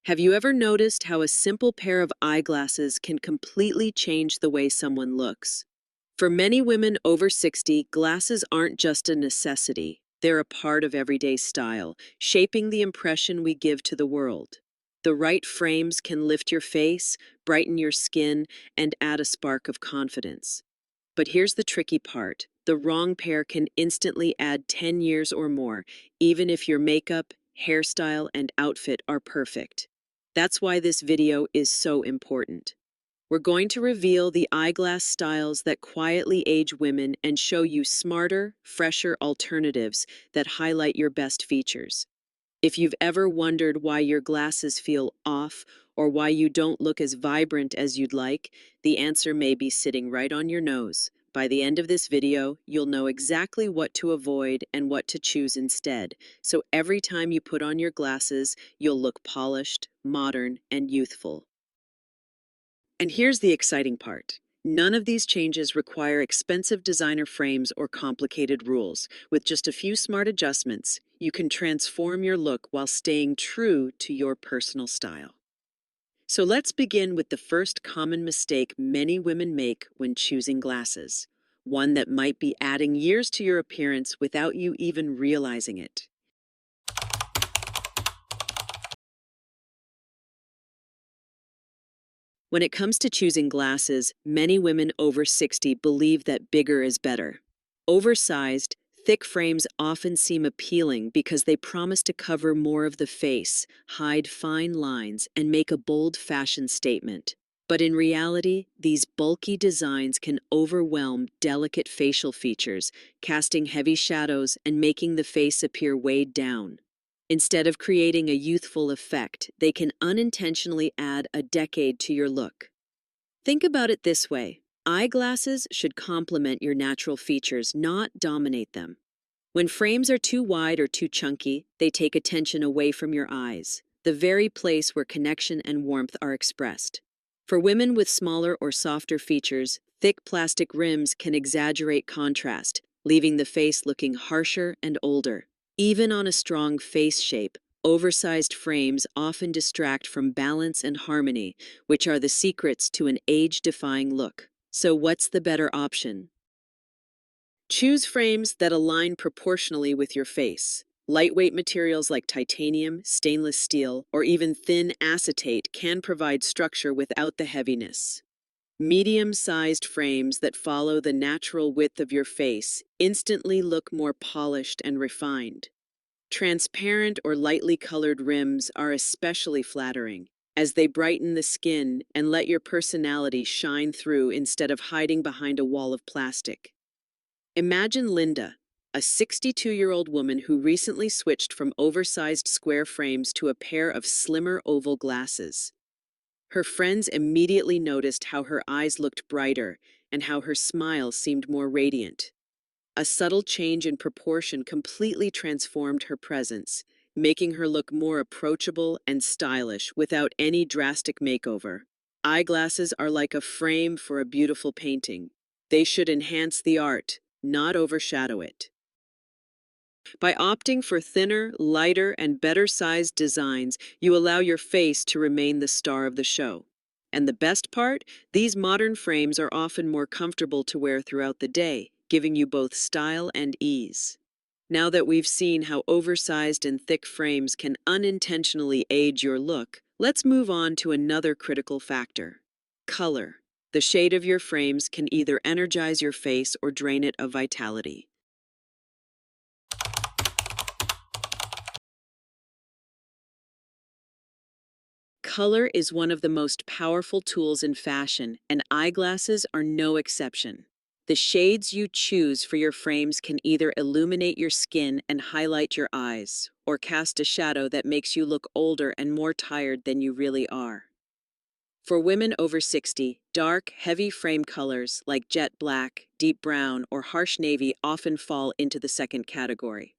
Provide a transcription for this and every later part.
Have you ever noticed how a simple pair of eyeglasses can completely change the way someone looks? For many women over 60, glasses aren't just a necessity. They're a part of everyday style, shaping the impression we give to the world. The right frames can lift your face, brighten your skin, and add a spark of confidence. But here's the tricky part. The wrong pair can instantly add 10 years or more, even if your makeup, hairstyle, and outfit are perfect. That's why this video is so important. We're going to reveal the eyeglass styles that quietly age women and show you smarter, fresher alternatives that highlight your best features. If you've ever wondered why your glasses feel off or why you don't look as vibrant as you'd like, the answer may be sitting right on your nose. By the end of this video, you'll know exactly what to avoid and what to choose instead. So every time you put on your glasses, you'll look polished, modern, and youthful. And here's the exciting part. None of these changes require expensive designer frames or complicated rules. With just a few smart adjustments, you can transform your look while staying true to your personal style. So let's begin with the first common mistake many women make when choosing glasses, one that might be adding years to your appearance without you even realizing it. When it comes to choosing glasses, many women over 60 believe that bigger is better. Oversized, thick frames often seem appealing because they promise to cover more of the face, hide fine lines, and make a bold fashion statement. But in reality, these bulky designs can overwhelm delicate facial features, casting heavy shadows and making the face appear weighed down. Instead of creating a youthful effect, they can unintentionally add a decade to your look. Think about it this way. Eyeglasses should complement your natural features, not dominate them. When frames are too wide or too chunky, they take attention away from your eyes, the very place where connection and warmth are expressed. For women with smaller or softer features, thick plastic rims can exaggerate contrast, leaving the face looking harsher and older. Even on a strong face shape, oversized frames often distract from balance and harmony, which are the secrets to an age-defying look. So what's the better option? Choose frames that align proportionally with your face. Lightweight materials like titanium, stainless steel, or even thin acetate can provide structure without the heaviness. Medium-sized frames that follow the natural width of your face instantly look more polished and refined. Transparent or lightly colored rims are especially flattering, as they brighten the skin and let your personality shine through instead of hiding behind a wall of plastic. Imagine Linda, a 62-year-old woman who recently switched from oversized square frames to a pair of slimmer oval glasses. Her friends immediately noticed how her eyes looked brighter and how her smile seemed more radiant. A subtle change in proportion completely transformed her presence, making her look more approachable and stylish without any drastic makeover. Eyeglasses are like a frame for a beautiful painting. They should enhance the art, not overshadow it. By opting for thinner, lighter, and better-sized designs, you allow your face to remain the star of the show. And the best part? These modern frames are often more comfortable to wear throughout the day, giving you both style and ease. Now that we've seen how oversized and thick frames can unintentionally age your look, let's move on to another critical factor: color. The shade of your frames can either energize your face or drain it of vitality. Color is one of the most powerful tools in fashion, and eyeglasses are no exception. The shades you choose for your frames can either illuminate your skin and highlight your eyes, or cast a shadow that makes you look older and more tired than you really are. For women over 60, dark, heavy frame colors like jet black, deep brown, or harsh navy often fall into the second category.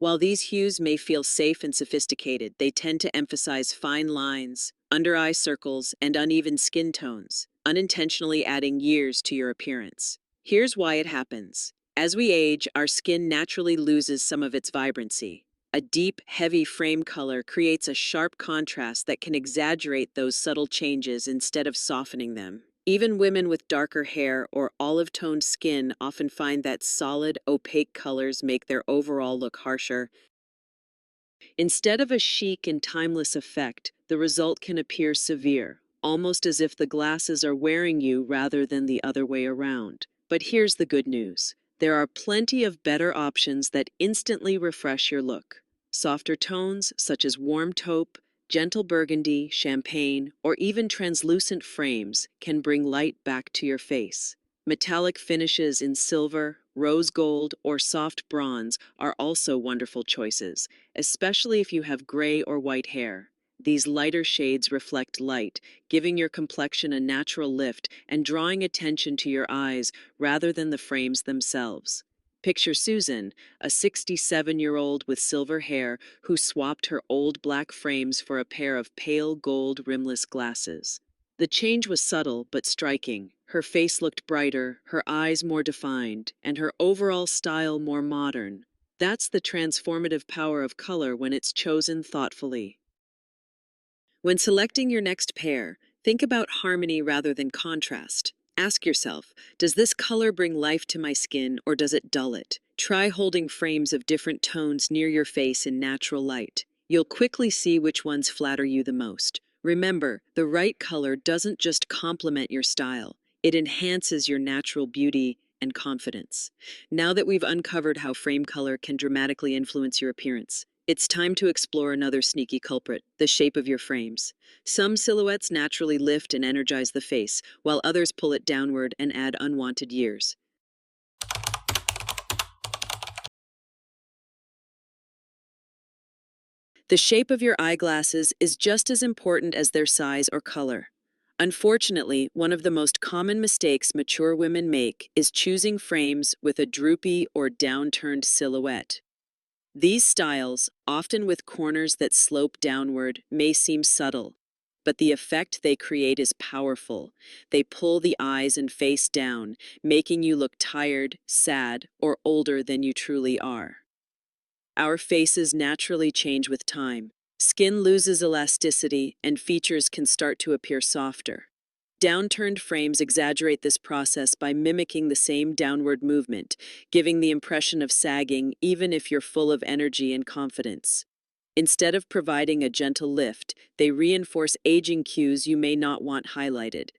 While these hues may feel safe and sophisticated, they tend to emphasize fine lines, under-eye circles, and uneven skin tones, unintentionally adding years to your appearance. Here's why it happens. As we age, our skin naturally loses some of its vibrancy. A deep, heavy frame color creates a sharp contrast that can exaggerate those subtle changes instead of softening them. Even women with darker hair or olive-toned skin often find that solid, opaque colors make their overall look harsher. Instead of a chic and timeless effect, the result can appear severe, almost as if the glasses are wearing you rather than the other way around. But here's the good news. There are plenty of better options that instantly refresh your look. Softer tones, such as warm taupe, gentle burgundy, champagne, or even translucent frames, can bring light back to your face. Metallic finishes in silver, rose gold, or soft bronze are also wonderful choices, especially if you have gray or white hair. These lighter shades reflect light, giving your complexion a natural lift and drawing attention to your eyes rather than the frames themselves. Picture Susan, a 67-year-old with silver hair who swapped her old black frames for a pair of pale gold rimless glasses. The change was subtle but striking. Her face looked brighter, her eyes more defined, and her overall style more modern. That's the transformative power of color when it's chosen thoughtfully. When selecting your next pair, think about harmony rather than contrast. Ask yourself, does this color bring life to my skin or does it dull it? Try holding frames of different tones near your face in natural light. You'll quickly see which ones flatter you the most. Remember, the right color doesn't just complement your style, it enhances your natural beauty and confidence. Now that we've uncovered how frame color can dramatically influence your appearance, it's time to explore another sneaky culprit, the shape of your frames. Some silhouettes naturally lift and energize the face, while others pull it downward and add unwanted years. The shape of your eyeglasses is just as important as their size or color. Unfortunately, one of the most common mistakes mature women make is choosing frames with a droopy or downturned silhouette. These styles, often with corners that slope downward, may seem subtle, but the effect they create is powerful. They pull the eyes and face down, making you look tired, sad, or older than you truly are. Our faces naturally change with time. Skin loses elasticity, and features can start to appear softer. Downturned frames exaggerate this process by mimicking the same downward movement, giving the impression of sagging even if you're full of energy and confidence. Instead of providing a gentle lift, they reinforce aging cues you may not want highlighted.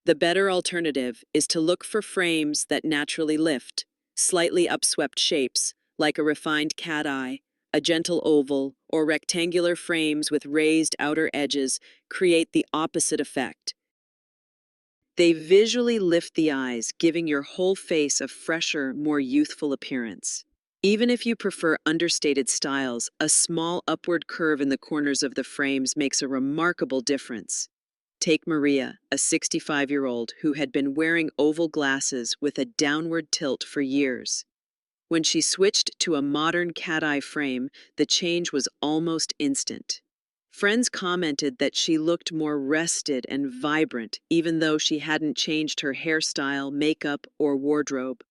The better alternative is to look for frames that naturally lift, slightly upswept shapes, like a refined cat eye, a gentle oval, or rectangular frames with raised outer edges create the opposite effect. They visually lift the eyes, giving your whole face a fresher, more youthful appearance. Even if you prefer understated styles, a small upward curve in the corners of the frames makes a remarkable difference. Take Maria, a 65-year-old who had been wearing oval glasses with a downward tilt for years. When she switched to a modern cat-eye frame, the change was almost instant. Friends commented that she looked more rested and vibrant, even though she hadn't changed her hairstyle, makeup, or wardrobe.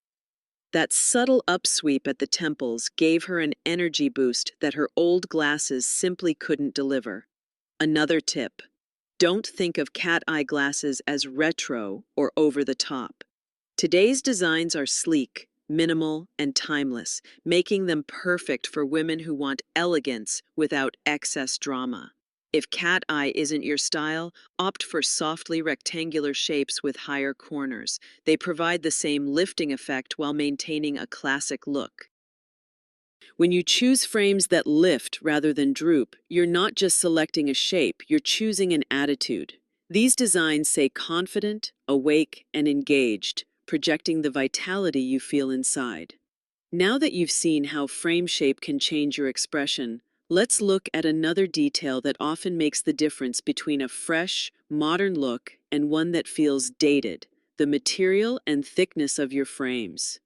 That subtle upsweep at the temples gave her an energy boost that her old glasses simply couldn't deliver. Another tip: don't think of cat eye glasses as retro or over the top. Today's designs are sleek, minimal, and timeless, making them perfect for women who want elegance without excess drama. If cat eye isn't your style, opt for softly rectangular shapes with higher corners. They provide the same lifting effect while maintaining a classic look. When you choose frames that lift rather than droop, you're not just selecting a shape, you're choosing an attitude. These designs say confident, awake, and engaged, projecting the vitality you feel inside. Now that you've seen how frame shape can change your expression, let's look at another detail that often makes the difference between a fresh, modern look and one that feels dated: the material and thickness of your frames.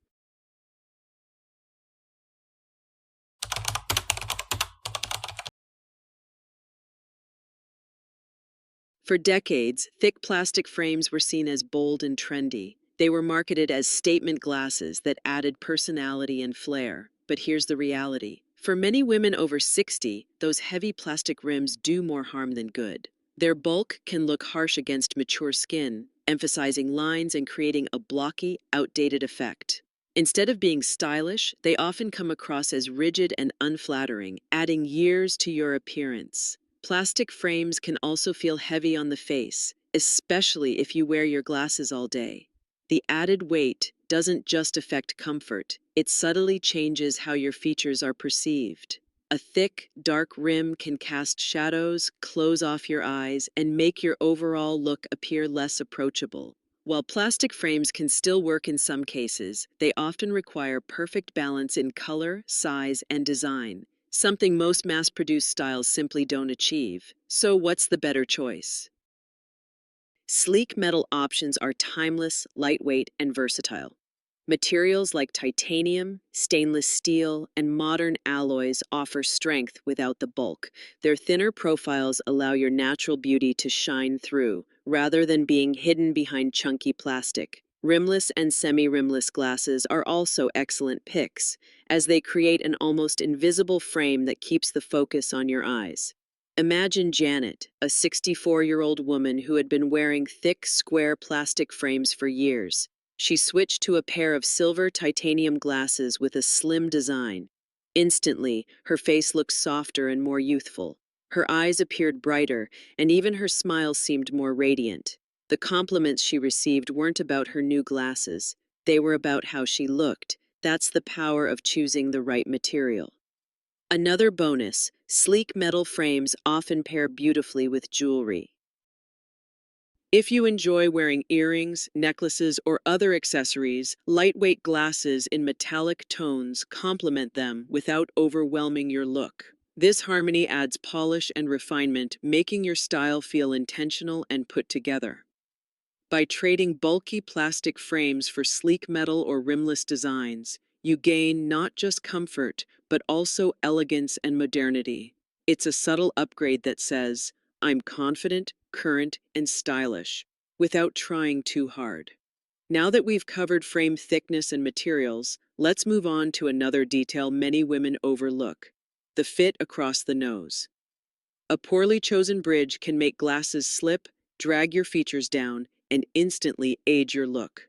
For decades, thick plastic frames were seen as bold and trendy. They were marketed as statement glasses that added personality and flair. But here's the reality: For many women over 60, those heavy plastic rims do more harm than good. Their bulk can look harsh against mature skin, emphasizing lines and creating a blocky, outdated effect. Instead of being stylish, they often come across as rigid and unflattering, adding years to your appearance. Plastic frames can also feel heavy on the face, especially if you wear your glasses all day. The added weight doesn't just affect comfort, it subtly changes how your features are perceived. A thick, dark rim can cast shadows, close off your eyes, and make your overall look appear less approachable. While plastic frames can still work in some cases, they often require perfect balance in color, size, and design, something most mass-produced styles simply don't achieve. So what's the better choice? Sleek metal options are timeless, lightweight, and versatile. Materials like titanium, stainless steel, and modern alloys offer strength without the bulk. Their thinner profiles allow your natural beauty to shine through, rather than being hidden behind chunky plastic. Rimless and semi-rimless glasses are also excellent picks, as they create an almost invisible frame that keeps the focus on your eyes. Imagine Janet, a 64-year-old woman who had been wearing thick, square plastic frames for years. She switched to a pair of silver titanium glasses with a slim design. Instantly, her face looked softer and more youthful. Her eyes appeared brighter, and even her smile seemed more radiant. The compliments she received weren't about her new glasses. They were about how she looked. That's the power of choosing the right material. Another bonus, sleek metal frames often pair beautifully with jewelry. If you enjoy wearing earrings, necklaces, or other accessories, lightweight glasses in metallic tones complement them without overwhelming your look. This harmony adds polish and refinement, making your style feel intentional and put together. By trading bulky plastic frames for sleek metal or rimless designs, you gain not just comfort, but also elegance and modernity. It's a subtle upgrade that says, I'm confident, current, and stylish, without trying too hard. Now that we've covered frame thickness and materials, let's move on to another detail many women overlook: the fit across the nose. A poorly chosen bridge can make glasses slip, drag your features down, and instantly age your look.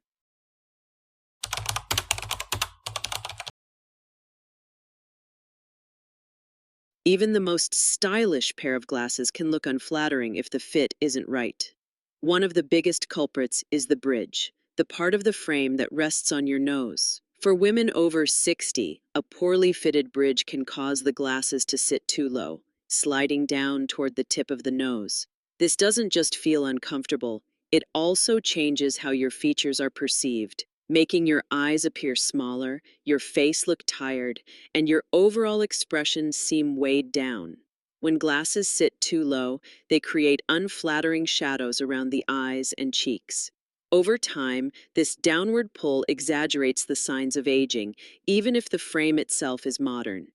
Even the most stylish pair of glasses can look unflattering if the fit isn't right. One of the biggest culprits is the bridge, the part of the frame that rests on your nose. For women over 60, a poorly fitted bridge can cause the glasses to sit too low, sliding down toward the tip of the nose. This doesn't just feel uncomfortable, it also changes how your features are perceived, making your eyes appear smaller, your face look tired, and your overall expression seem weighed down. When glasses sit too low, they create unflattering shadows around the eyes and cheeks. Over time, this downward pull exaggerates the signs of aging, even if the frame itself is modern.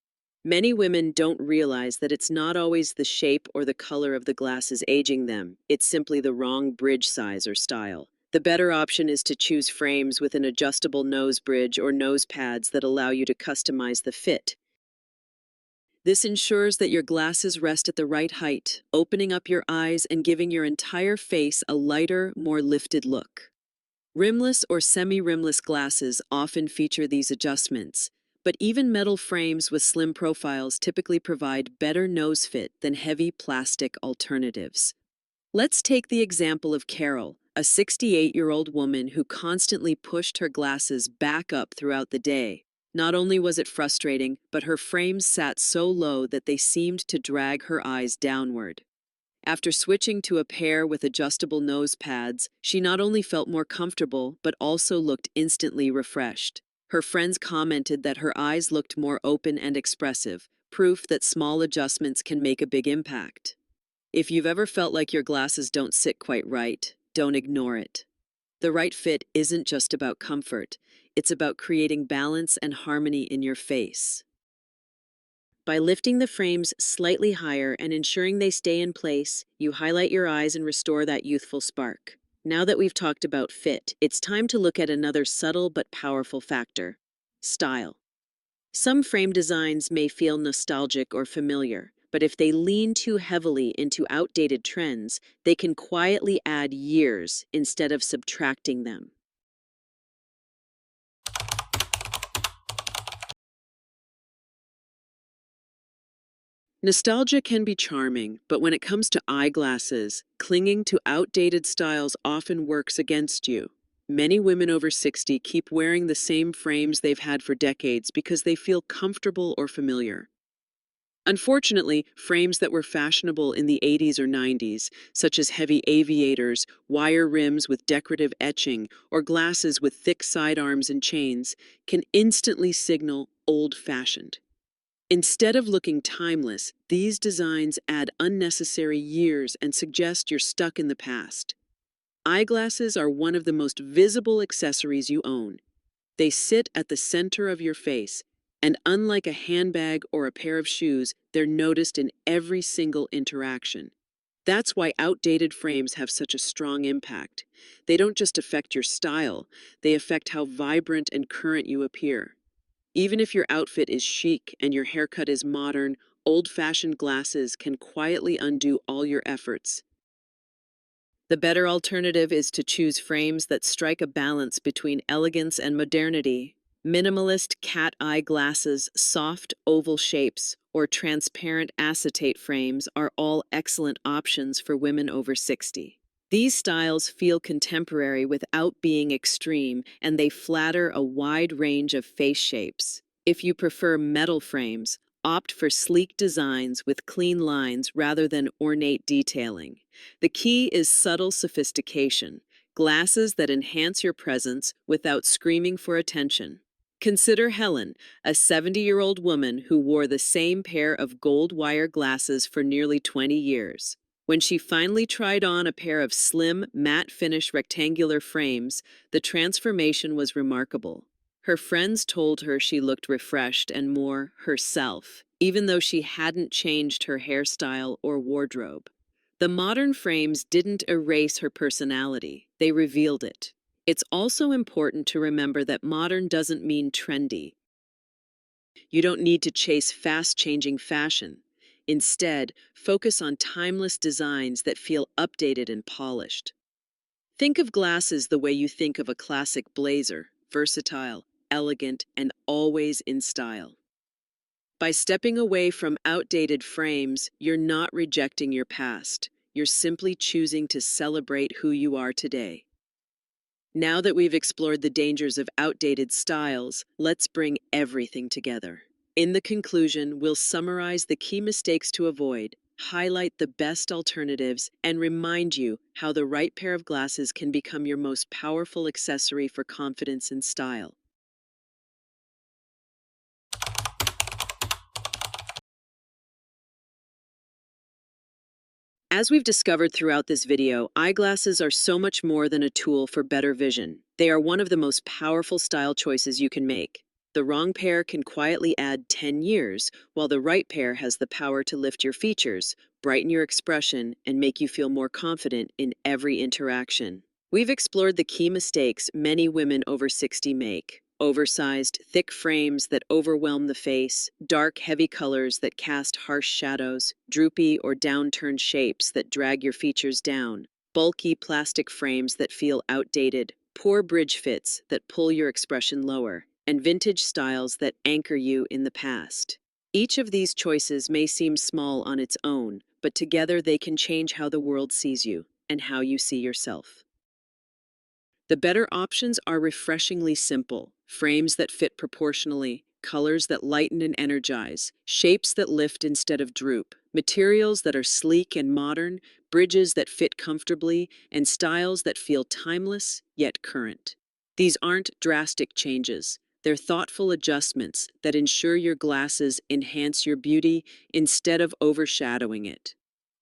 Many women don't realize that it's not always the shape or the color of the glasses aging them, it's simply the wrong bridge size or style. The better option is to choose frames with an adjustable nose bridge or nose pads that allow you to customize the fit. This ensures that your glasses rest at the right height, opening up your eyes and giving your entire face a lighter, more lifted look. Rimless or semi-rimless glasses often feature these adjustments, but even metal frames with slim profiles typically provide better nose fit than heavy plastic alternatives. Let's take the example of Carol, a 68-year-old woman who constantly pushed her glasses back up throughout the day. Not only was it frustrating, but her frames sat so low that they seemed to drag her eyes downward. After switching to a pair with adjustable nose pads, she not only felt more comfortable, but also looked instantly refreshed. Her friends commented that her eyes looked more open and expressive, proof that small adjustments can make a big impact. If you've ever felt like your glasses don't sit quite right, don't ignore it. The right fit isn't just about comfort, it's about creating balance and harmony in your face. By lifting the frames slightly higher and ensuring they stay in place, you highlight your eyes and restore that youthful spark. Now that we've talked about fit, it's time to look at another subtle but powerful factor: style. Some frame designs may feel nostalgic or familiar, but if they lean too heavily into outdated trends, they can quietly add years instead of subtracting them. Nostalgia can be charming, but when it comes to eyeglasses, clinging to outdated styles often works against you. Many women over 60 keep wearing the same frames they've had for decades because they feel comfortable or familiar. Unfortunately, frames that were fashionable in the 80s or 90s, such as heavy aviators, wire rims with decorative etching, or glasses with thick sidearms and chains, can instantly signal old-fashioned. Instead of looking timeless, these designs add unnecessary years and suggest you're stuck in the past. Eyeglasses are one of the most visible accessories you own. They sit at the center of your face, and unlike a handbag or a pair of shoes, they're noticed in every single interaction. That's why outdated frames have such a strong impact. They don't just affect your style, they affect how vibrant and current you appear. Even if your outfit is chic and your haircut is modern, old-fashioned glasses can quietly undo all your efforts. The better alternative is to choose frames that strike a balance between elegance and modernity. Minimalist cat eye glasses, soft oval shapes, or transparent acetate frames are all excellent options for women over 60. These styles feel contemporary without being extreme, and they flatter a wide range of face shapes. If you prefer metal frames, opt for sleek designs with clean lines rather than ornate detailing. The key is subtle sophistication, glasses that enhance your presence without screaming for attention. Consider Helen, a 70-year-old woman who wore the same pair of gold wire glasses for nearly 20 years. When she finally tried on a pair of slim, matte finish rectangular frames, the transformation was remarkable. Her friends told her she looked refreshed and more herself, even though she hadn't changed her hairstyle or wardrobe. The modern frames didn't erase her personality, they revealed it. It's also important to remember that modern doesn't mean trendy. You don't need to chase fast-changing fashion. Instead, focus on timeless designs that feel updated and polished. Think of glasses the way you think of a classic blazer, versatile, elegant, and always in style. By stepping away from outdated frames, you're not rejecting your past. You're simply choosing to celebrate who you are today. Now that we've explored the dangers of outdated styles, let's bring everything together. In the conclusion, we'll summarize the key mistakes to avoid, highlight the best alternatives, and remind you how the right pair of glasses can become your most powerful accessory for confidence and style. As we've discovered throughout this video, eyeglasses are so much more than a tool for better vision. They are one of the most powerful style choices you can make. The wrong pair can quietly add 10 years, while the right pair has the power to lift your features, brighten your expression, and make you feel more confident in every interaction. We've explored the key mistakes many women over 60 make. Oversized, thick frames that overwhelm the face, dark, heavy colors that cast harsh shadows, droopy or downturned shapes that drag your features down, bulky plastic frames that feel outdated, poor bridge fits that pull your expression lower, and vintage styles that anchor you in the past. Each of these choices may seem small on its own, but together they can change how the world sees you and how you see yourself. The better options are refreshingly simple: frames that fit proportionally, colors that lighten and energize, shapes that lift instead of droop, materials that are sleek and modern, bridges that fit comfortably, and styles that feel timeless yet current. These aren't drastic changes. They're thoughtful adjustments that ensure your glasses enhance your beauty instead of overshadowing it.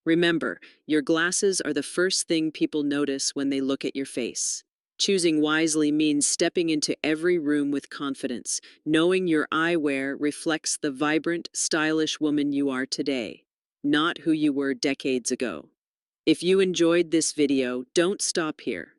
Remember, your glasses are the first thing people notice when they look at your face. Choosing wisely means stepping into every room with confidence, knowing your eyewear reflects the vibrant, stylish woman you are today, not who you were decades ago. If you enjoyed this video, don't stop here.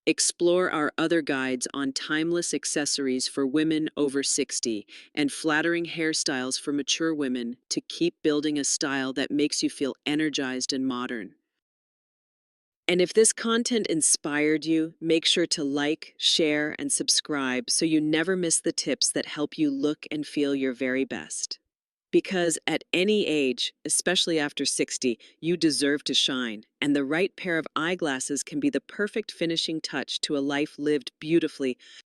Explore our other guides on timeless accessories for women over 60 and flattering hairstyles for mature women to keep building a style that makes you feel energized and modern. And if this content inspired you, make sure to like, share, and subscribe so you never miss the tips that help you look and feel your very best. Because at any age, especially after 60, you deserve to shine, and the right pair of eyeglasses can be the perfect finishing touch to a life lived beautifully.